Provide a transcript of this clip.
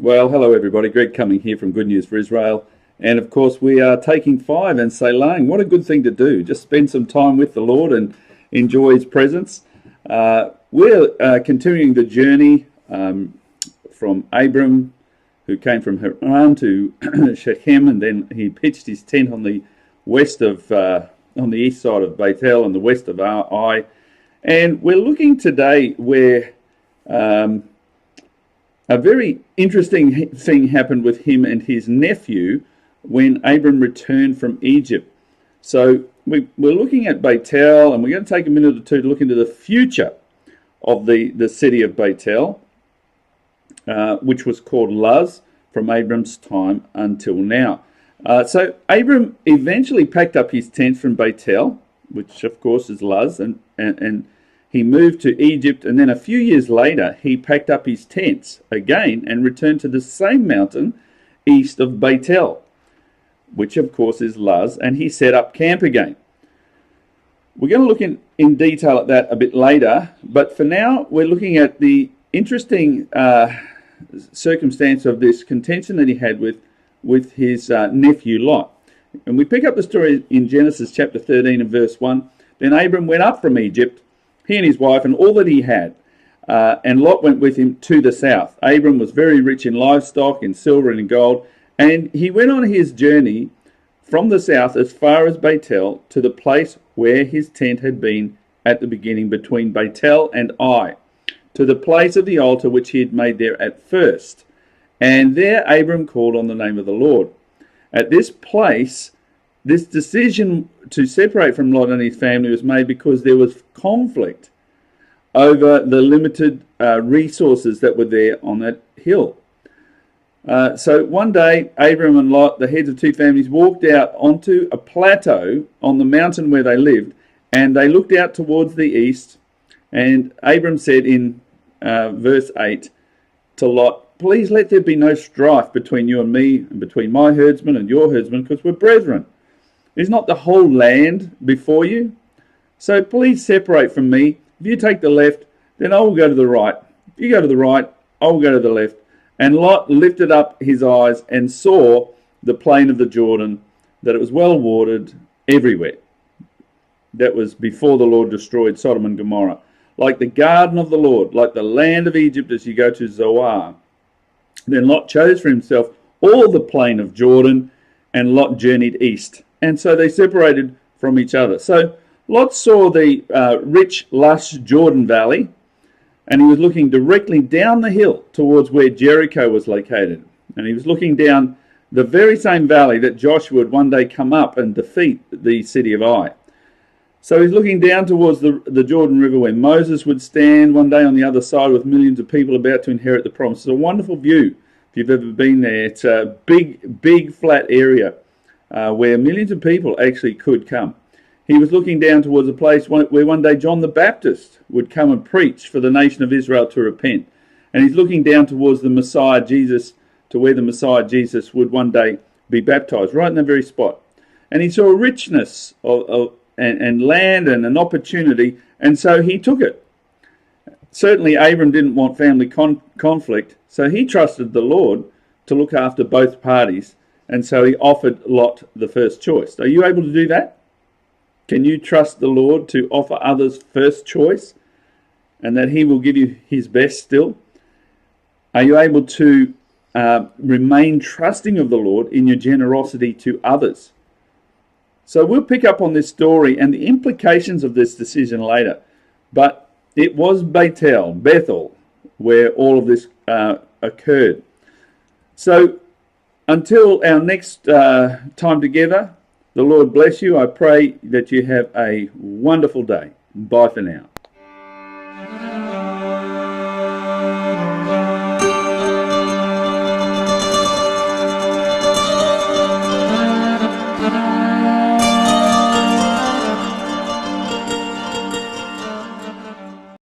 Well, hello everybody. Greg coming here from Good News for Israel. And of course, we are taking 5 and Seilang. What a good thing to do. Just spend some time with the Lord and enjoy His presence. We're continuing the journey from Abram, who came from Haran, to Shechem, and then he pitched his tent on the on the east side of Bethel and the west of Ai. And we're looking today where a very interesting thing happened with him and his nephew when Abram returned from Egypt. So we're looking at Bethel, and we're going to take a minute or two to look into the future of the city of Bethel, which was called Luz from Abram's time until now. So Abram eventually packed up his tent from Bethel, which of course is Luz, and he moved to Egypt, and then a few years later, he packed up his tents again and returned to the same mountain east of Bethel, which of course is Luz, and he set up camp again. We're going to look in detail at that a bit later, but for now, we're looking at the interesting circumstance of this contention that he had with his nephew Lot. And we pick up the story in Genesis chapter 13 and verse 1. Then Abram went up from Egypt, he and his wife and all that he had, and Lot went with him to the south. Abram was very rich in livestock, in silver and in gold, and he went on his journey from the south as far as Bethel, to the place where his tent had been at the beginning, between Bethel and Ai, to the place of the altar which he had made there at first. And there Abram called on the name of the Lord. At this place, this decision to separate from Lot and his family was made because there was conflict over the limited resources that were there on that hill. So one day, Abram and Lot, the heads of two families, walked out onto a plateau on the mountain where they lived, and they looked out towards the east, and Abram said in verse 8 to Lot, "Please let there be no strife between you and me, and between my herdsmen and your herdsmen, because we're brethren. Is not the whole land before you? So please separate from me. If you take the left, then I will go to the right. If you go to the right, I will go to the left." And Lot lifted up his eyes and saw the plain of the Jordan, that it was well watered everywhere. That was before the Lord destroyed Sodom and Gomorrah. Like the garden of the Lord, like the land of Egypt as you go to Zoar. Then Lot chose for himself all the plain of Jordan, and Lot journeyed east. And so they separated from each other. So Lot saw the rich, lush Jordan Valley, and he was looking directly down the hill towards where Jericho was located. And he was looking down the very same valley that Joshua would one day come up and defeat the city of Ai. So he's looking down towards the Jordan River, where Moses would stand one day on the other side with millions of people about to inherit the promise. It's a wonderful view if you've ever been there. It's a big flat area where millions of people actually could come. He was looking down towards a place where one day John the Baptist would come and preach for the nation of Israel to repent. And he's looking down towards the Messiah Jesus, to where the Messiah Jesus would one day be baptized, right in that very spot. And he saw a richness and land and an opportunity, and so he took it. Certainly Abram didn't want family conflict, so he trusted the Lord to look after both parties, and so he offered Lot the first choice. Are you able to do that? Can you trust the Lord to offer others first choice, and that he will give you his best still? Are you able to remain trusting of the Lord in your generosity to others? So we'll pick up on this story and the implications of this decision later. But it was Bethel, where all of this occurred. So until our next time together, the Lord bless you. I pray that you have a wonderful day. Bye for now.